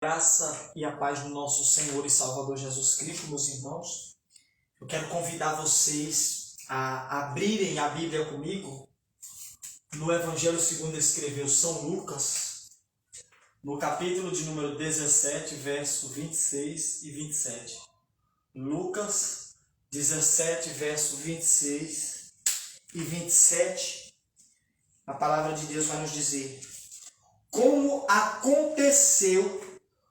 Graça e a paz do nosso Senhor e Salvador Jesus Cristo, meus irmãos. Eu quero convidar vocês a abrirem a Bíblia comigo no Evangelho segundo escreveu São Lucas, no capítulo de número 17, verso 26 e 27. Lucas 17, verso 26 e 27. A palavra de Deus vai nos dizer: como aconteceu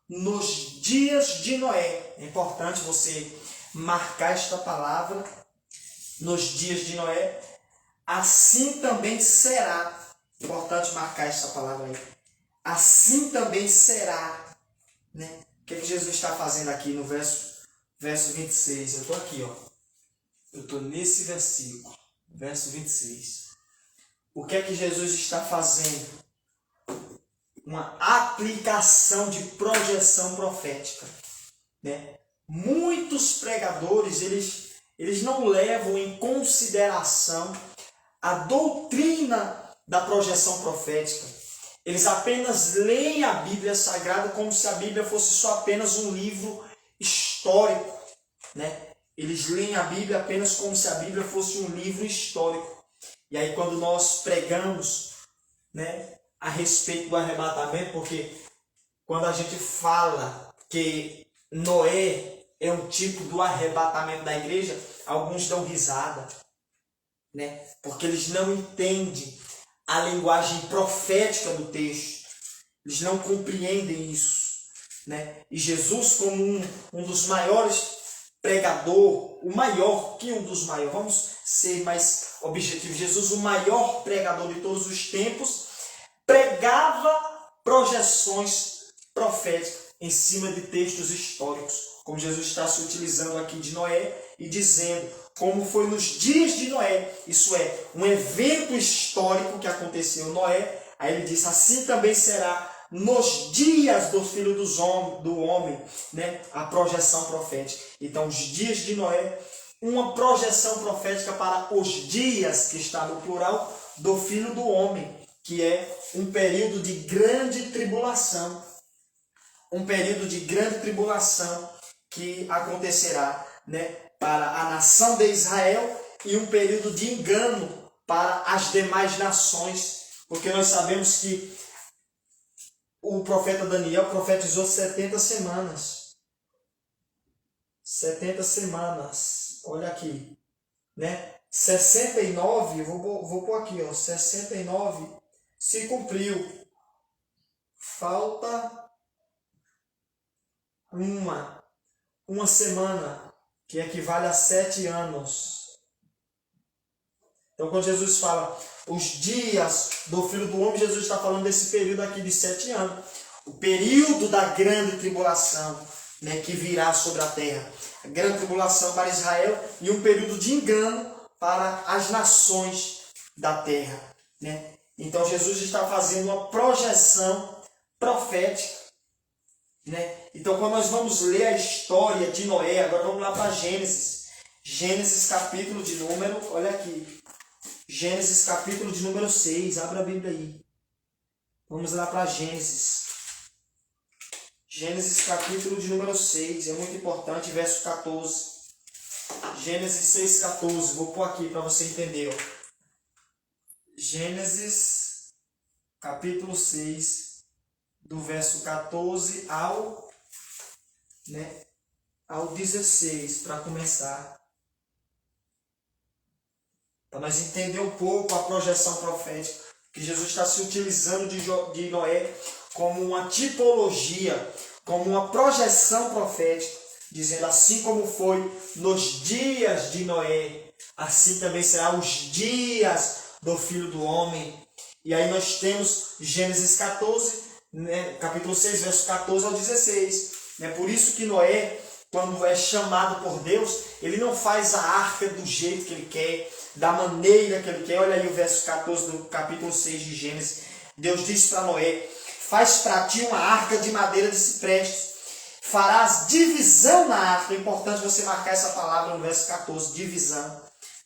nos dias de Noé. É importante você marcar esta palavra. Nos dias de Noé, assim também será. Importante marcar esta palavra aí. Assim também será. Né? O que Jesus está fazendo aqui no verso 26? Eu estou aqui, ó. Eu estou nesse versículo, verso 26. O que é que Jesus está fazendo? Uma aplicação de projeção profética, né? Muitos pregadores, eles não levam em consideração a doutrina da projeção profética. Eles apenas leem a Bíblia Sagrada como se a Bíblia fosse só apenas um livro histórico, né? Eles leem a Bíblia apenas como se a Bíblia fosse um livro histórico. E aí quando nós pregamos, né, a respeito do arrebatamento, porque quando a gente fala que Noé é um tipo do arrebatamento da igreja, alguns dão risada, né? Porque eles não entendem a linguagem profética do texto, eles não compreendem isso, né? E Jesus, como um dos maiores pregador, o maior, que um dos maiores, vamos ser mais objetivos, Jesus, o maior pregador de todos os tempos, pregava projeções proféticas em cima de textos históricos, como Jesus está se utilizando aqui de Noé e dizendo como foi nos dias de Noé, isso é, um evento histórico que aconteceu em Noé. Aí ele diz, assim também será nos dias do Filho do Homem, né? A projeção profética. Então, os dias de Noé, uma projeção profética para os dias, que está no plural, do Filho do Homem, que é um período de grande tribulação. Um período de grande tribulação que acontecerá, né, para a nação de Israel e um período de engano para as demais nações. Porque nós sabemos que o profeta Daniel profetizou 70 semanas. 70 semanas. Olha aqui, né? 69, vou pôr aqui, ó, 69 se cumpriu. Falta uma semana, que equivale a 7 anos. Então, quando Jesus fala os dias do Filho do Homem, Jesus está falando desse período aqui de 7 anos. O período da grande tribulação, né, que virá sobre a terra. A grande tribulação para Israel e um período de engano para as nações da terra, né? Então Jesus está fazendo uma projeção profética, né? Então quando nós vamos ler a história de Noé, agora vamos lá para Gênesis. Gênesis capítulo de número, olha aqui. Gênesis capítulo de número 6, abra a Bíblia aí. Vamos lá para Gênesis. Gênesis capítulo de número 6, é muito importante, verso 14. Gênesis 6, 14, vou pôr aqui para você entender, ó. Gênesis, capítulo 6, do verso 14 ao 16, para começar. Para nós entender um pouco a projeção profética, que Jesus está se utilizando de Noé como uma tipologia, como uma projeção profética, dizendo assim como foi nos dias de Noé, assim também será os dias do Filho do Homem. E aí nós temos Gênesis 14, né, capítulo 6, verso 14 ao 16. É por isso que Noé, quando é chamado por Deus, ele não faz a arca do jeito que ele quer, da maneira que ele quer. Olha aí o verso 14 do capítulo 6 de Gênesis. Deus disse para Noé, faz para ti uma arca de madeira de ciprestes, farás divisão na arca. É importante você marcar essa palavra no verso 14,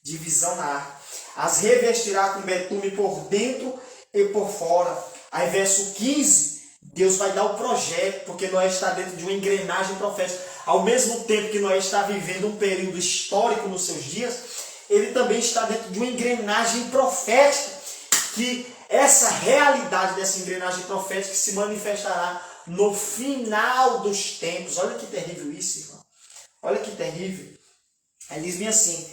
divisão na arca. As revestirá com betume por dentro e por fora. Aí verso 15, Deus vai dar o projeto, porque Noé está dentro de uma engrenagem profética. Ao mesmo tempo que Noé está vivendo um período histórico nos seus dias, ele também está dentro de uma engrenagem profética, que essa realidade dessa engrenagem profética se manifestará no final dos tempos. Olha que terrível isso, irmão. Olha que terrível. Aí diz bem assim: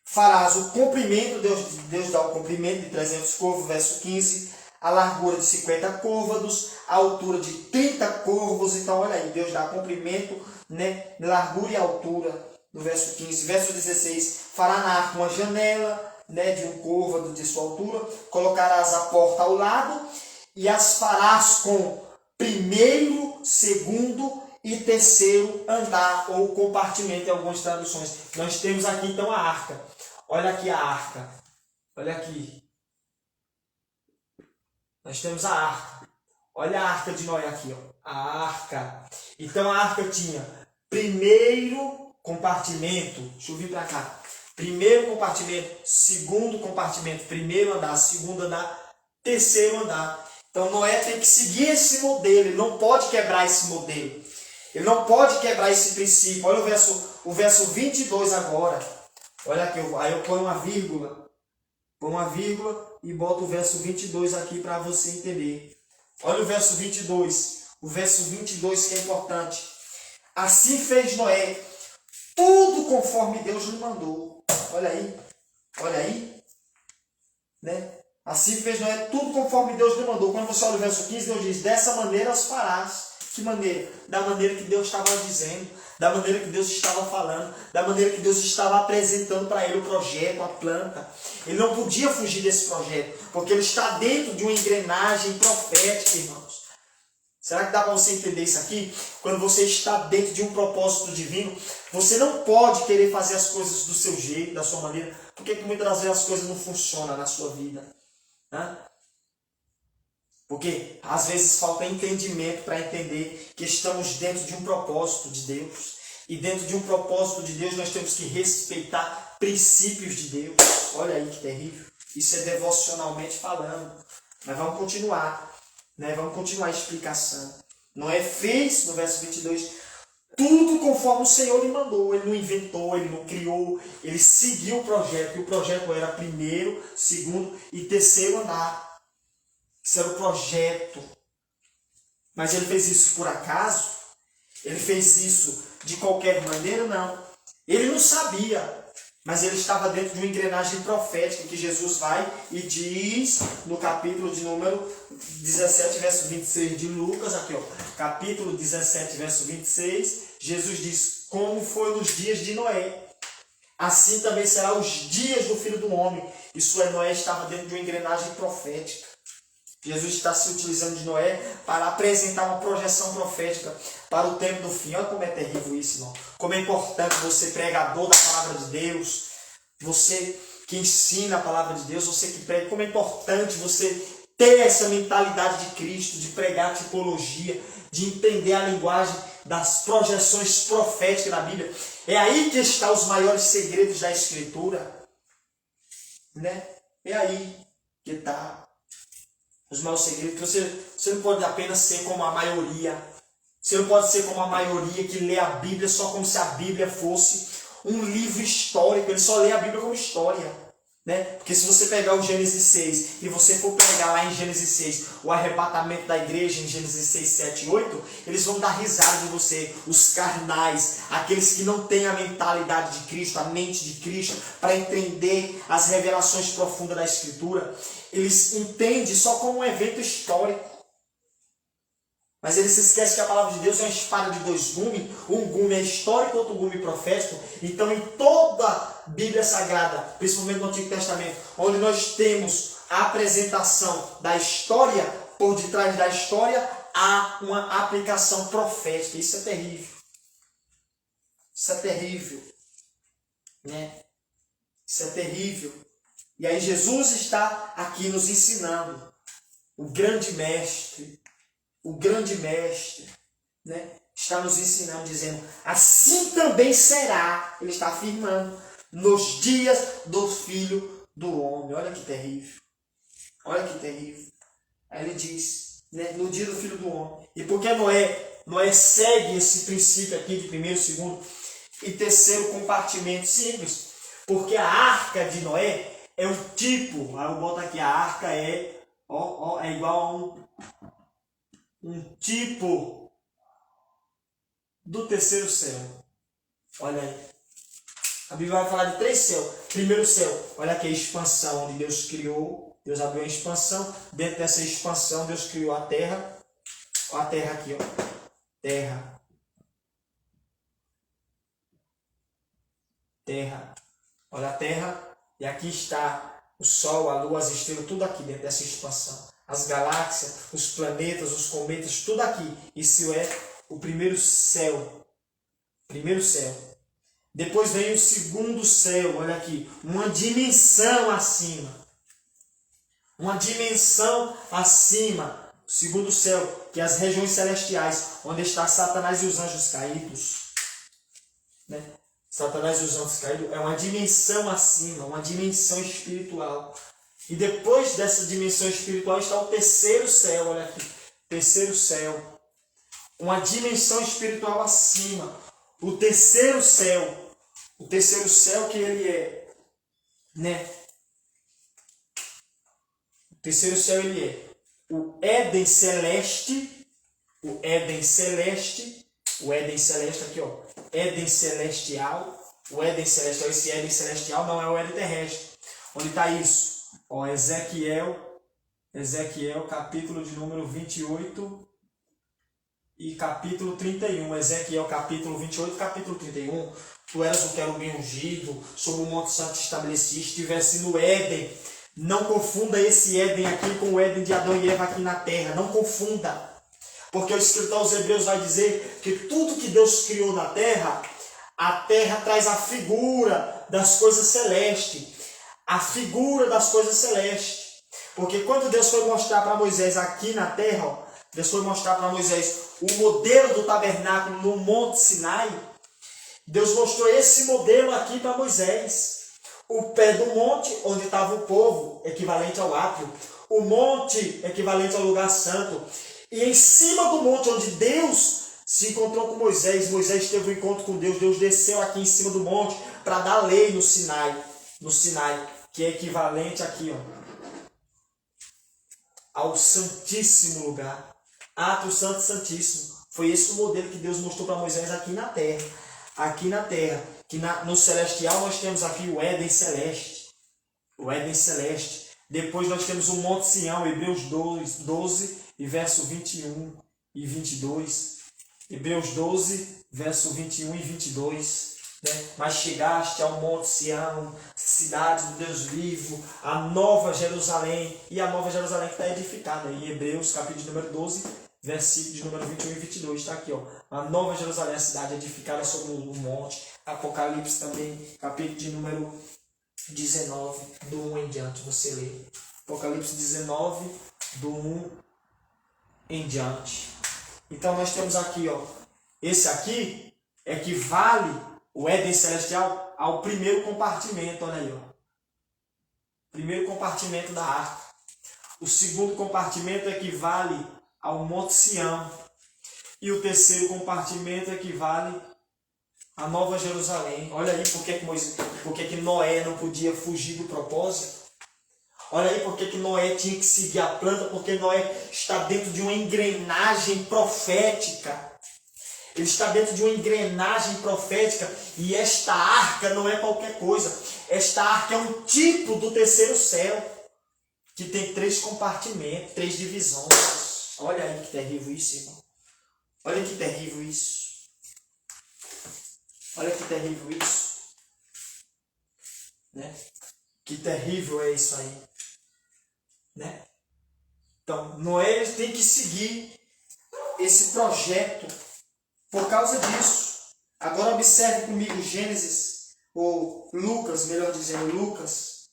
farás o comprimento, Deus dá o comprimento de 300 côvados, verso 15, a largura de 50 côvados, a altura de 30 côvados. Então, olha aí, Deus dá comprimento, né, largura e altura, no verso 15. Verso 16, fará na arca uma janela, né, de um côvado de sua altura, colocarás a porta ao lado e as farás com primeiro, segundo e terceiro andar, ou compartimento em algumas traduções. Nós temos aqui então a arca. Olha aqui a arca. Olha aqui. Nós temos a arca. Olha a arca de Noé aqui, ó. A arca. Então a arca tinha primeiro compartimento. Deixa eu vir para cá. Primeiro compartimento, segundo compartimento, primeiro andar, segundo andar, terceiro andar. Então Noé tem que seguir esse modelo, ele não pode quebrar esse modelo. Ele não pode quebrar esse princípio. Olha o verso 22 agora. Olha aqui, aí eu ponho uma vírgula. Põe uma vírgula e boto o verso 22 aqui para você entender. Olha o verso 22. O verso 22 que é importante. Assim fez Noé, tudo conforme Deus lhe mandou. Olha aí. Olha aí. Né? Assim fez Noé, tudo conforme Deus lhe mandou. Quando você olha o verso 15, Deus diz: dessa maneira as farás. Que maneira? Da maneira que Deus estava dizendo, da maneira que Deus estava falando, da maneira que Deus estava apresentando para ele o projeto, a planta. Ele não podia fugir desse projeto, porque ele está dentro de uma engrenagem profética, irmãos. Será que dá para você entender isso aqui? Quando você está dentro de um propósito divino, você não pode querer fazer as coisas do seu jeito, da sua maneira, porque muitas das vezes as coisas não funcionam na sua vida. Né? Porque às vezes falta entendimento para entender que estamos dentro de um propósito de Deus. E dentro de um propósito de Deus nós temos que respeitar princípios de Deus. Olha aí que terrível. Isso é devocionalmente falando. Mas vamos continuar. Né? Vamos continuar a explicação. Noé fez, no verso 22, tudo conforme o Senhor lhe mandou. Ele não inventou, ele não criou. Ele seguiu o projeto. E o projeto era primeiro, segundo e terceiro andar. Isso era o projeto. Mas ele fez isso por acaso? Ele fez isso de qualquer maneira? Não. Ele não sabia. Mas ele estava dentro de uma engrenagem profética que Jesus vai e diz no capítulo de número 17, verso 26 de Lucas. Aqui, ó, capítulo 17, verso 26. Jesus diz: como foi nos dias de Noé, assim também será os dias do Filho do Homem. Isso é, Noé estava dentro de uma engrenagem profética. Jesus está se utilizando de Noé para apresentar uma projeção profética para o tempo do fim. Olha como é terrível isso, irmão. Como é importante você, pregador da palavra de Deus, você que ensina a palavra de Deus, você que prega, como é importante você ter essa mentalidade de Cristo, de pregar a tipologia, de entender a linguagem das projeções proféticas da Bíblia. É aí que estão os maiores segredos da Escritura. Né? É aí que está os maiores segredos. Você não pode apenas ser como a maioria. Você não pode ser como a maioria que lê a Bíblia só como se a Bíblia fosse um livro histórico. Ele só lê a Bíblia como história. Né? Porque se você pegar o Gênesis 6 e você for pegar lá em Gênesis 6 o arrebatamento da igreja em Gênesis 6, 7 e 8, eles vão dar risada de você, os carnais, aqueles que não têm a mentalidade de Cristo, a mente de Cristo, para entender as revelações profundas da Escritura. Eles entendem só como um evento histórico. Mas eles se esquecem que a palavra de Deus é uma espada de dois gumes. Um gume é histórico, outro gume profético. Então, em toda a Bíblia Sagrada, principalmente no Antigo Testamento, onde nós temos a apresentação da história, por detrás da história, há uma aplicação profética. Isso é terrível. Isso é terrível. Né? Isso é terrível. E aí Jesus está aqui nos ensinando. O grande mestre, né, está nos ensinando, dizendo: assim também será, ele está afirmando, nos dias do Filho do Homem. Olha que terrível. Olha que terrível. Aí ele diz: né? No dia do Filho do Homem. E por que Noé segue esse princípio aqui de primeiro, segundo e terceiro compartimento? Simples. Porque a arca de Noé é um tipo, aí eu boto aqui, a arca é igual a um tipo do terceiro céu. Olha aí. A Bíblia vai falar de 3 céus. Primeiro céu, olha aqui a expansão, onde Deus criou. Deus abriu a expansão. Dentro dessa expansão, Deus criou a terra. Olha a terra aqui, ó. Terra. Terra. Olha a terra. E aqui está o sol, a lua, as estrelas, tudo aqui dentro dessa expansão. As galáxias, os planetas, os cometas, tudo aqui. Isso é o primeiro céu. Primeiro céu. Depois vem o segundo céu, olha aqui, uma dimensão acima. Uma dimensão acima. O segundo céu, que é as regiões celestiais, onde está Satanás e os anjos caídos. Né? Satanás e os anjos caídos é uma dimensão acima, uma dimensão espiritual. E depois dessa dimensão espiritual está o terceiro céu, olha aqui. Terceiro céu. Uma dimensão espiritual acima. O terceiro céu. O terceiro céu que ele é, né? O terceiro céu ele é o Éden celeste, o Éden celeste, o Éden celeste aqui, ó, Éden celestial, o Éden celestial, esse Éden celestial não é o Éden terrestre. Onde está isso? Ó, Ezequiel, capítulo de número 28 e capítulo 31. Ezequiel, capítulo 28, capítulo 31. Tu eras o querubim ungido, sobre o monte santo estabelecido, estivesse no Éden. Não confunda esse Éden aqui com o Éden de Adão e Eva aqui na terra. Não confunda. Porque o escritor aos Hebreus vai dizer que tudo que Deus criou na terra, a terra traz a figura das coisas celestes. A figura das coisas celestes. Porque quando Deus foi mostrar para Moisés aqui na terra, ó, Deus foi mostrar para Moisés o modelo do tabernáculo no Monte Sinai. Deus mostrou esse modelo aqui para Moisés. O pé do monte, onde estava o povo, equivalente ao átrio. O monte, equivalente ao lugar santo. E em cima do monte, onde Deus se encontrou com Moisés, Moisés teve um encontro com Deus. Deus desceu aqui em cima do monte para dar lei no Sinai. No Sinai, que é equivalente aqui, ó, ao Santíssimo Lugar. Átrio Santo Santíssimo. Foi esse o modelo que Deus mostrou para Moisés aqui na terra. Aqui na terra, que no celestial nós temos aqui o Éden celeste. O Éden celeste. Depois nós temos o Monte Sião, Hebreus 12 e verso 21 e 22. Hebreus 12, verso 21 e 22. Né? Mas chegaste ao Monte Sião, cidade do Deus vivo, a nova Jerusalém. E a nova Jerusalém que está edificada. Em Hebreus, capítulo número 12, versículo de número 21 e 22, está aqui, ó. A nova Jerusalém, a cidade edificada sobre o monte. Apocalipse também, capítulo de número 19, do 1 em diante, você lê. Apocalipse 19, do 1 em diante. Então nós temos aqui, ó, esse aqui equivale, o Éden celestial, ao primeiro compartimento, olha aí, ó. Primeiro compartimento da arca. O segundo compartimento equivale ao Monte Sião. E o terceiro compartimento equivale à Nova Jerusalém. Olha aí por que Noé não podia fugir do propósito. Olha aí por que Noé tinha que seguir a planta. Porque Noé está dentro de uma engrenagem profética. Ele está dentro de uma engrenagem profética. E esta arca não é qualquer coisa. Esta arca é um tipo do terceiro céu. Que tem 3 compartimentos, 3 divisões. Olha aí que terrível isso, irmão. Olha que terrível isso. Olha que terrível isso. Né? Que terrível é isso aí. Né? Então, Noé tem que seguir esse projeto por causa disso. Agora observe comigo Gênesis, ou Lucas, melhor dizendo, Lucas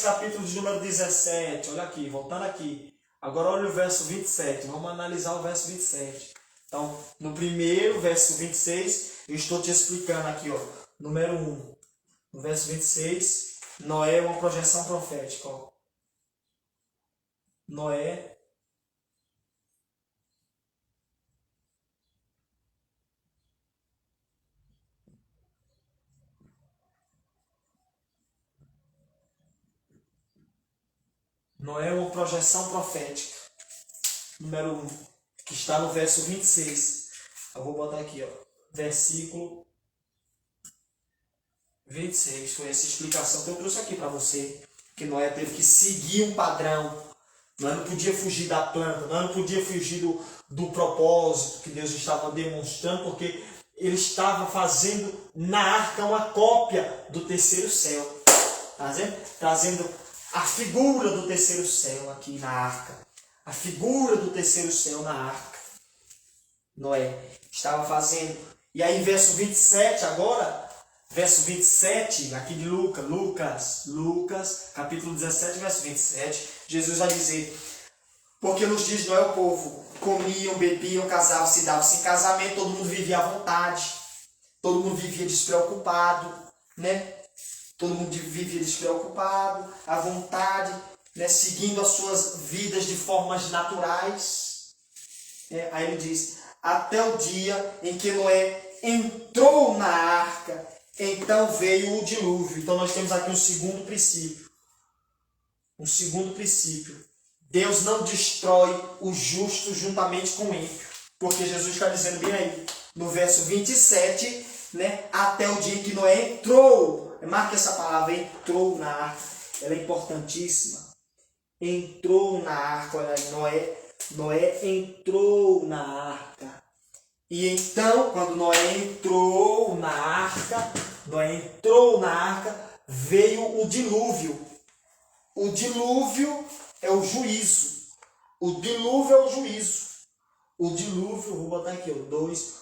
capítulo de número 17. Olha aqui, voltando aqui. Agora olha o verso 27, vamos analisar o verso 27. Então, no primeiro, verso 26, eu estou te explicando aqui, ó, número 1. No verso 26, Noé é uma projeção profética. Ó. Noé Noé é uma projeção profética. Número 1, que está no verso 26. Eu vou botar aqui, ó, versículo 26. Foi essa explicação que eu trouxe aqui para você. Que Noé teve que seguir um padrão. Noé não podia fugir da planta. Noé não podia fugir do propósito que Deus estava demonstrando, porque ele estava fazendo na arca uma cópia do terceiro céu. Tá vendo? Trazendo a figura do terceiro céu aqui na arca. A figura do terceiro céu na arca. Noé estava fazendo. E aí, verso 27 agora, verso 27, aqui de Lucas, capítulo 17, verso 27, Jesus vai dizer: porque nos dias de Noé o povo comiam, bebiam, casavam-se, davam-se em casamento, todo mundo vivia à vontade, todo mundo vivia despreocupado, né? Todo mundo vivia despreocupado, à vontade, né? Seguindo as suas vidas de formas naturais. Aí ele diz: até o dia em que Noé entrou na arca, então veio o dilúvio. Então nós temos aqui um segundo princípio. Um segundo princípio. Deus não destrói o justo juntamente com o ímpio. Porque Jesus está dizendo bem aí, no verso 27, né? Até o dia em que Noé entrou. Marque essa palavra, entrou na arca. Ela é importantíssima. Entrou na arca. Olha aí, Noé entrou na arca. E então, quando Noé entrou na arca, veio o dilúvio. O dilúvio é o juízo. O dilúvio é o juízo. O dilúvio, vou botar aqui, 2.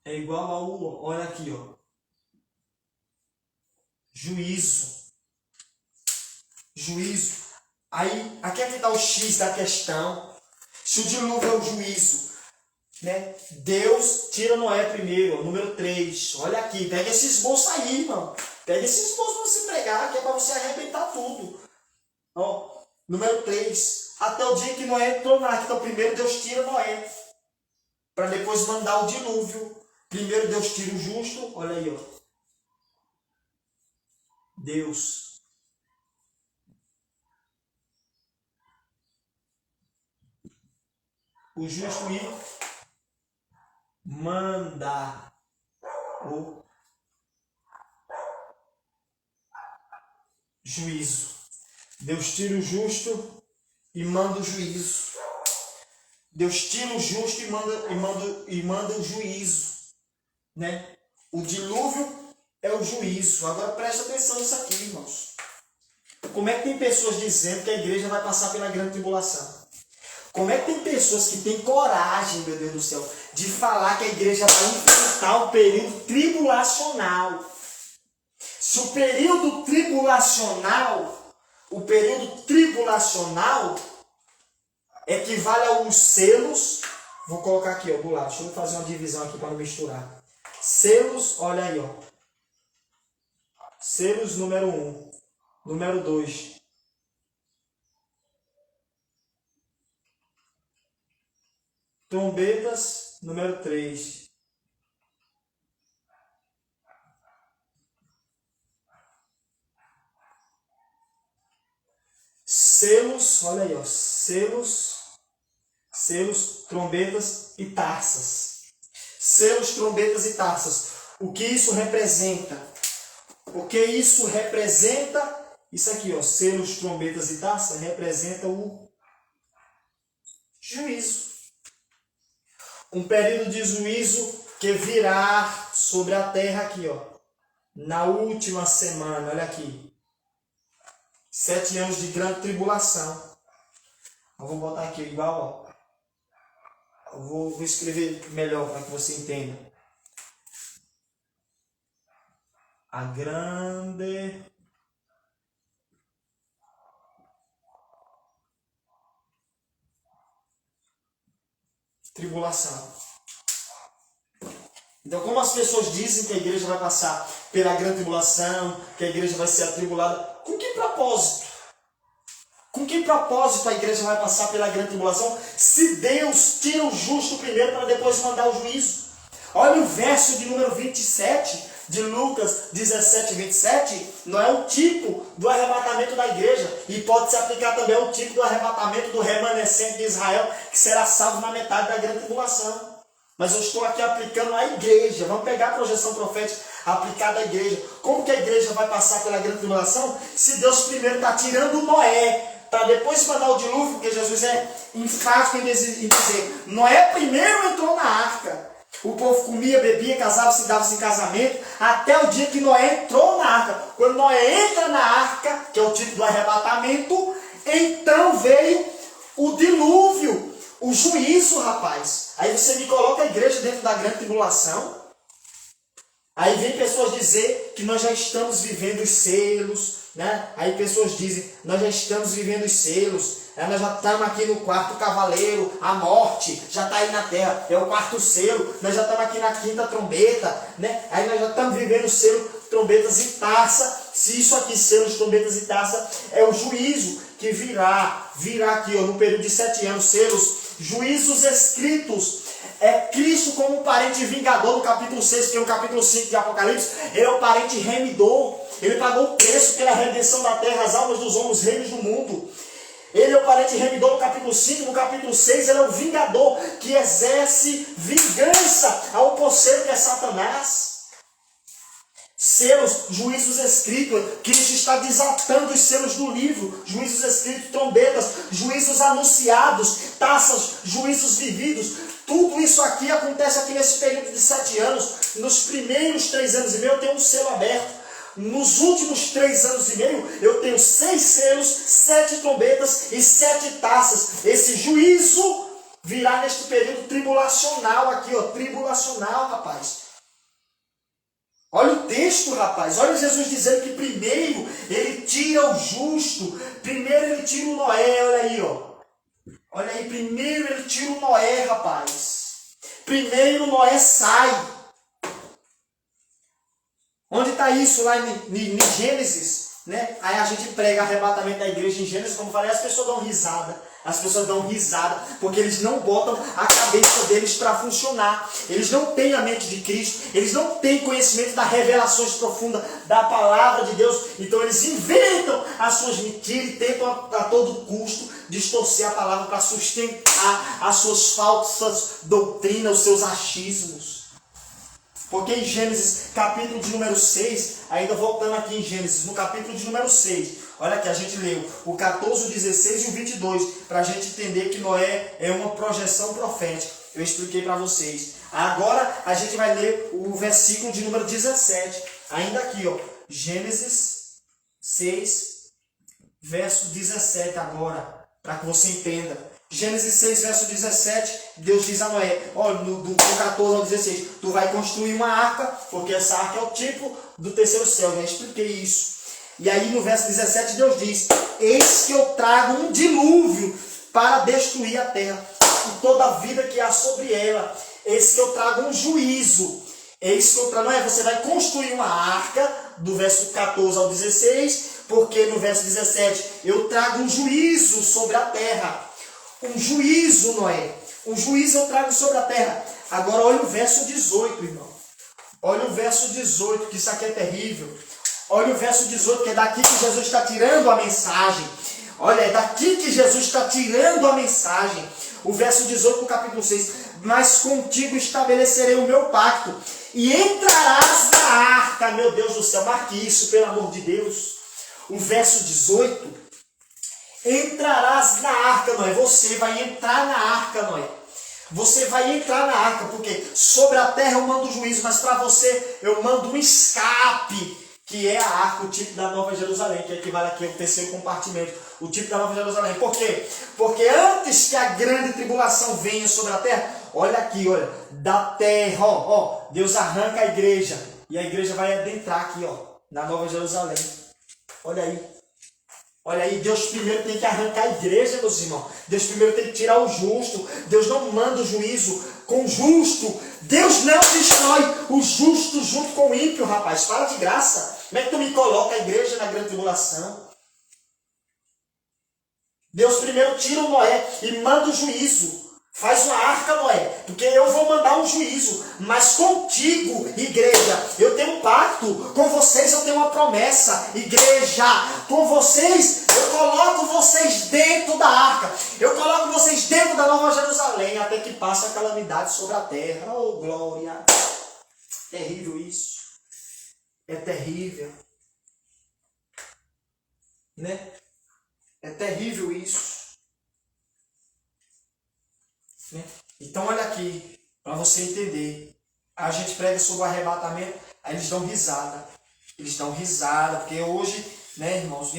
É igual ao, olha aqui, ó. Juízo. Juízo. Aí, aqui é que está o X da questão. Se o dilúvio é o juízo, né? Deus tira Noé primeiro, ó, número 3. Olha aqui, pega esse esboço aí, irmão. Pega esse esboço para você pregar, que é para você arrebentar tudo. Ó, número 3. Até o dia que Noé entrou na arca. Então, primeiro Deus tira Noé, para depois mandar o dilúvio. Primeiro Deus tira o justo, olha aí, ó. Deus. O justo e manda o juízo. Deus tira o justo e manda o juízo. Deus tira o justo e manda o juízo. Né? O dilúvio é o juízo. Agora presta atenção nisso aqui, irmãos. Como é que tem pessoas dizendo que a igreja vai passar pela grande tribulação? Como é que tem pessoas que têm coragem, meu Deus do céu, de falar que a igreja vai enfrentar o período tribulacional? Se o período tribulacional equivale aos selos, vou colocar aqui, ó, do lado. Deixa eu fazer uma divisão aqui para não misturar. Selos, olha aí, ó. Selos número 1. Número 2. Trombetas, número 3. Selos, olha aí, ó. Selos, trombetas e taças. Selos, trombetas e taças. O que isso representa? Isso aqui, ó, selos, trombetas e taças, representa o juízo. Um período de juízo que virá sobre a terra aqui, ó, na última semana, olha aqui. 7 anos de grande tribulação. Eu vou botar aqui igual, ó. Eu vou escrever melhor para que você entenda. A grande tribulação. Então, como as pessoas dizem que a igreja vai passar pela grande tribulação, que a igreja vai ser atribulada, com que propósito? Com que propósito a igreja vai passar pela grande tribulação se Deus tira o justo primeiro para depois mandar o juízo? Olha o verso de número 27, de Lucas 17, 27, não é o tipo do arrebatamento da igreja. E pode se aplicar também ao tipo do arrebatamento do remanescente de Israel, que será salvo na metade da grande tribulação. Mas eu estou aqui aplicando à igreja. Vamos pegar a projeção profética aplicada à igreja. Como que a igreja vai passar pela grande tribulação? Se Deus primeiro está tirando Noé, para depois mandar o dilúvio, porque Jesus é enfático em dizer, Noé primeiro entrou na arca. O povo comia, bebia, casava-se, dava-se em casamento, até o dia que Noé entrou na arca. Quando Noé entra na arca, que é o tipo do arrebatamento, então veio o dilúvio, o juízo, rapaz. Aí você me coloca a igreja dentro da grande tribulação. Aí vem pessoas dizer que nós já estamos vivendo os selos, né? Aí pessoas dizem, nós já estamos vivendo os selos, nós já estamos aqui no quarto cavaleiro, a morte já está aí na terra, é o quarto selo, nós já estamos aqui na quinta trombeta, né? Aí nós já estamos vivendo o selo, trombetas e taça. Se isso aqui, selos, trombetas e taça, é o juízo que virá aqui, ó, no período de 7 anos, selos, juízos escritos. É Cristo como parente vingador no capítulo 6, que é o capítulo 5 de Apocalipse. Ele é o parente remidor. Ele pagou o preço pela redenção da terra, as almas dos homens, os reinos do mundo. Ele é o parente remidor no capítulo 5. No capítulo 6 ele é o vingador que exerce vingança ao posseiro que é Satanás. Selos, juízos escritos. Cristo está desatando os selos do livro. Juízos escritos, trombetas, juízos anunciados, taças, juízos vividos. Tudo isso aqui acontece aqui nesse período de 7 anos. Nos primeiros 3 anos e meio eu tenho um selo aberto. Nos últimos 3 anos e meio eu tenho 6 selos, 7 trombetas e 7 taças. Esse juízo virá neste período tribulacional aqui, ó. Tribulacional, rapaz. Olha o texto, rapaz. Olha Jesus dizendo que primeiro ele tira o justo. Primeiro ele tira o Noé. Olha aí, ó. Olha aí, primeiro ele tira o Noé, rapaz. Primeiro Noé sai. Onde está isso? Lá em Gênesis, né? Aí a gente prega arrebatamento da igreja em Gênesis, como eu falei, as pessoas dão risada. As pessoas dão risada, porque eles não botam a cabeça deles para funcionar. Eles não têm a mente de Cristo, eles não têm conhecimento das revelações profundas da palavra de Deus. Então eles inventam as suas mentiras e tentam a todo custo distorcer a palavra para sustentar as suas falsas doutrinas, os seus achismos. Porque em Gênesis, capítulo de número 6, ainda voltando aqui em Gênesis, no capítulo de número 6, olha que a gente leu o 14, o 16 e o 22, para a gente entender que Noé é uma projeção profética. Eu expliquei para vocês. Agora a gente vai ler o versículo de número 17, ainda aqui, ó, Gênesis 6, verso 17 agora, para que você entenda. Gênesis 6, verso 17, Deus diz a Noé, olha, do 14 ao 16, tu vai construir uma arca, porque essa arca é o tipo do terceiro céu, já expliquei isso. E aí no verso 17 Deus diz, eis que eu trago um dilúvio para destruir a terra, e toda a vida que há sobre ela, eis que eu trago um juízo, eis que eu trago, Noé, você vai construir uma arca, do verso 14 ao 16, porque no verso 17, eu trago um juízo sobre a terra. Um juízo, Noé. Um juízo eu trago sobre a terra. Agora olha o verso 18, irmão. Olha o verso 18, que isso aqui é terrível. Olha o verso 18, que é daqui que Jesus está tirando a mensagem. Olha, é daqui que Jesus está tirando a mensagem. O verso 18 do capítulo 6. Mas contigo estabelecerei o meu pacto. E entrarás na arca. Meu Deus do céu, marque isso, pelo amor de Deus. O verso 18. Entrarás na arca, Noé. Você vai entrar na arca, Noé. Você vai entrar na arca, porque sobre a terra eu mando juízo, mas para você eu mando um escape, que é a arca, o tipo da Nova Jerusalém, que equivale aqui ao terceiro compartimento, o tipo da Nova Jerusalém. Por quê? Porque antes que a grande tribulação venha sobre a terra, olha aqui, olha, da terra, ó, Deus arranca a igreja, e a igreja vai adentrar aqui, ó, na Nova Jerusalém. Olha aí. Olha aí, Deus primeiro tem que arrancar a igreja, meus irmãos. Deus primeiro tem que tirar o justo. Deus não manda o juízo com o justo. Deus não destrói o justo junto com o ímpio, rapaz. Fala de graça. Como é que tu me coloca a igreja na grande tribulação? Deus primeiro tira o Noé e manda o juízo. Faz uma arca, Noé, porque eu vou mandar um juízo. Mas contigo, igreja, eu tenho um pacto. Com vocês eu tenho uma promessa. Igreja, com vocês, eu coloco vocês dentro da arca. Eu coloco vocês dentro da Nova Jerusalém, até que passe a calamidade sobre a terra. Oh, glória! Terrível isso. É terrível. Né? É terrível isso. Né? Então olha aqui, para você entender. A gente prega sobre o arrebatamento, aí eles dão risada. Eles dão risada, porque hoje, né, irmãos,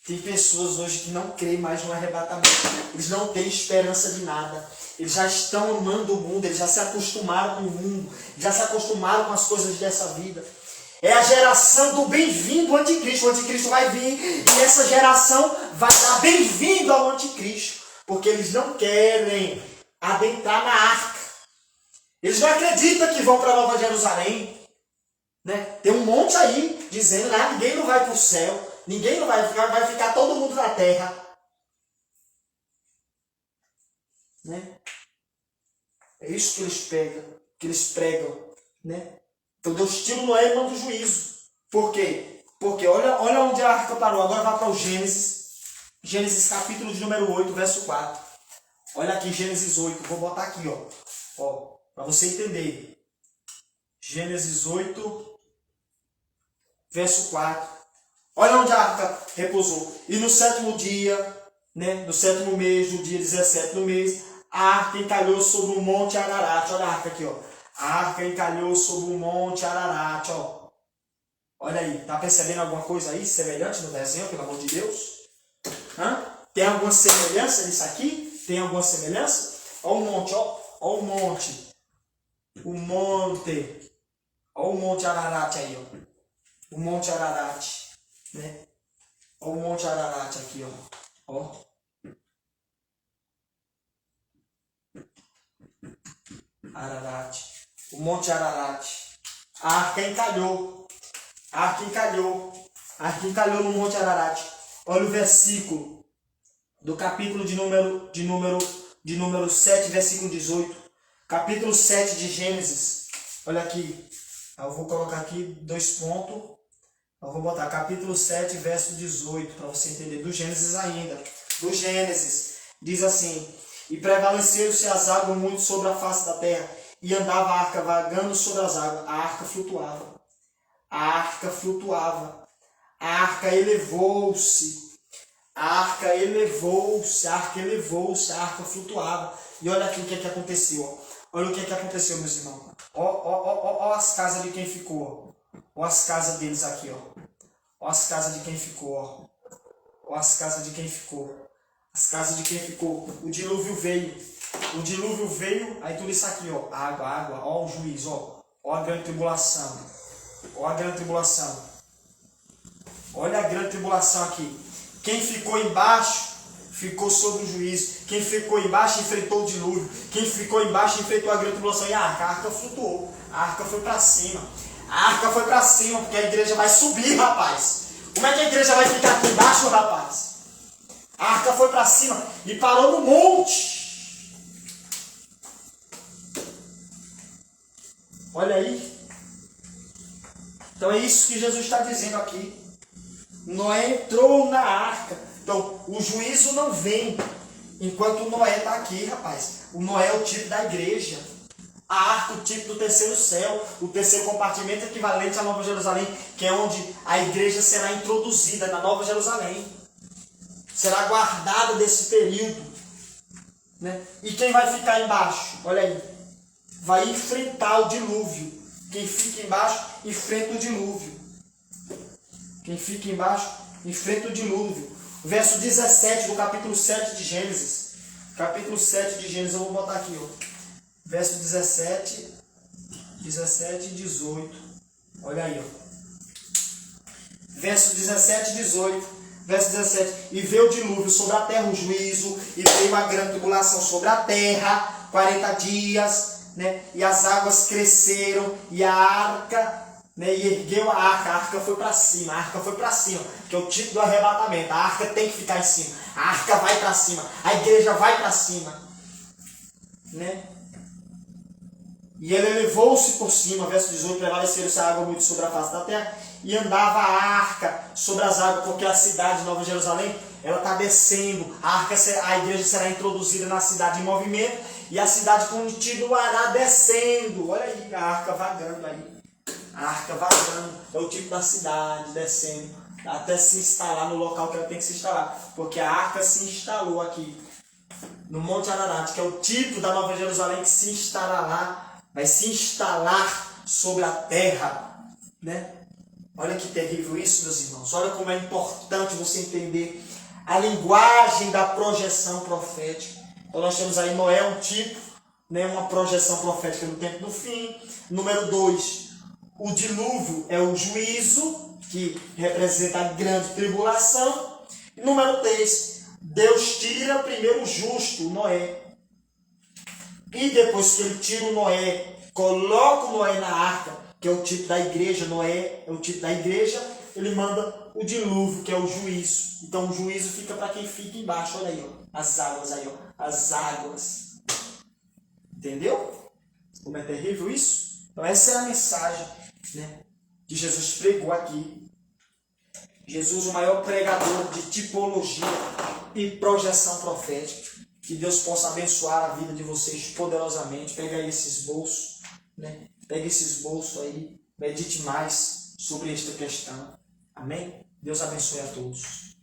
tem pessoas hoje que não creem mais no arrebatamento. Eles não têm esperança de nada. Eles já estão amando o mundo, eles já se acostumaram com o mundo, já se acostumaram com as coisas dessa vida. É a geração do bem-vindo anticristo. O anticristo vai vir e essa geração vai dar bem-vindo ao anticristo. Porque eles não querem adentrar na arca. Eles não acreditam que vão para Nova Jerusalém. Né? Tem um monte aí dizendo que ninguém não vai para o céu. Ninguém não vai ficar todo mundo na terra. Né? É isso que eles pregam. Né? Então Deus tira Noé e manda o juízo. Por quê? Porque olha onde a arca parou. Agora vai para o Gênesis. Gênesis capítulo de número 8, verso 4. Olha aqui Gênesis 8. Vou botar aqui, ó, para você entender. Gênesis 8, verso 4. Olha onde a arca repousou. E no sétimo dia, né, no sétimo mês, do dia 17 do mês, a arca encalhou sobre o monte Ararat. Olha a arca aqui, ó. A arca encalhou sobre o monte Ararat, ó. Olha aí, tá percebendo alguma coisa aí semelhante no desenho, pelo amor de Deus? Tem alguma semelhança nisso aqui? Tem alguma semelhança? Olha o monte, ó. Olha o monte. O monte. Olha o monte Ararat aí, ó. O monte Ararat, né? Olha o monte Ararat aqui, ó. Ararat. O monte Ararat. A arca encalhou. A arca encalhou. A arca encalhou no monte Ararat. Olha o versículo do capítulo de número 7, versículo 18. Capítulo 7 de Gênesis. Olha aqui. Eu vou colocar aqui 2 pontos. Eu vou botar capítulo 7, verso 18, para você entender. Do Gênesis ainda. Do Gênesis. Diz assim: e prevaleceram-se as águas muito sobre a face da terra, e andava a arca vagando sobre as águas. A arca flutuava. A arca flutuava. A arca elevou-se. A arca elevou-se. A arca elevou-se. A arca flutuava. E olha aqui o que aconteceu. Olha o que aconteceu, meus irmãos. Ó as casas de quem ficou. Ó as casas deles aqui, ó. Ó as casas de quem ficou, ó. Ó as casas de quem ficou. As casas de quem ficou. O dilúvio veio. O dilúvio veio. Aí tudo isso aqui, ó. Água. Ó o juiz, ó. Ó a grande tribulação. Ó a grande tribulação. Olha a grande tribulação aqui. Quem ficou embaixo ficou sob o juízo. Quem ficou embaixo enfrentou o dilúvio. Quem ficou embaixo enfrentou a grande tribulação. E a arca flutuou. A arca foi para cima. A arca foi para cima, porque a igreja vai subir, rapaz. Como é que a igreja vai ficar aqui embaixo, rapaz? A arca foi para cima e parou no monte. Olha aí. Então é isso que Jesus está dizendo aqui. Noé entrou na arca. Então o juízo não vem enquanto Noé está aqui, rapaz. O Noé é o tipo da igreja. A arca, o tipo do terceiro céu, o terceiro compartimento equivalente à Nova Jerusalém, que é onde a igreja será introduzida na Nova Jerusalém. Será guardada desse período. Né? E quem vai ficar embaixo? Olha aí. Vai enfrentar o dilúvio. Quem fica embaixo, enfrenta o dilúvio. Quem fica embaixo, enfrenta o dilúvio. Verso 17 do capítulo 7 de Gênesis. Capítulo 7 de Gênesis, eu vou botar aqui, ó. Verso 17 e 18. Olha aí, ó. Verso 17 e 18. Verso 17. E veio o dilúvio sobre a terra, o juízo, e veio a grande tribulação sobre a terra, 40 dias, né? E as águas cresceram, e a arca, né? E ergueu a arca foi para cima, que é o tipo do arrebatamento. A arca tem que ficar em cima, a arca vai para cima, a igreja vai para cima. né? E ele elevou-se por cima, verso 18, prevaleceu-se a água muito sobre a face da terra, e andava a arca sobre as águas, porque a cidade de Nova Jerusalém, ela está descendo, a igreja será introduzida na cidade em movimento, e a cidade continuará descendo. Olha aí, a arca vagando aí. A arca vagando, é o tipo da cidade, descendo, até se instalar no local que ela tem que se instalar, porque a arca se instalou aqui, no Monte Ararat, que é o tipo da Nova Jerusalém que se instalará lá, vai se instalar sobre a terra, né? Olha que terrível isso, meus irmãos. Olha como é importante você entender a linguagem da projeção profética. Então nós temos aí Noé, um tipo, né, uma projeção profética no tempo do fim. Número 2, o dilúvio é o juízo, que representa a grande tribulação. Número 3, Deus tira primeiro o justo, Noé. E depois que ele tira o Noé, coloca o Noé na arca, que é o tipo da igreja, Noé é o tipo da igreja, ele manda o dilúvio, que é o juízo. Então o juízo fica para quem fica embaixo, olha aí, ó, as águas aí, ó, as águas. Entendeu? Como é terrível isso? Então essa é a mensagem, né, que Jesus pregou aqui. Jesus, o maior pregador de tipologia e projeção profética. Que Deus possa abençoar a vida de vocês poderosamente. Pega aí esse esboço, né? Pega esse esboço aí, medite mais sobre esta questão. Amém? Deus abençoe a todos.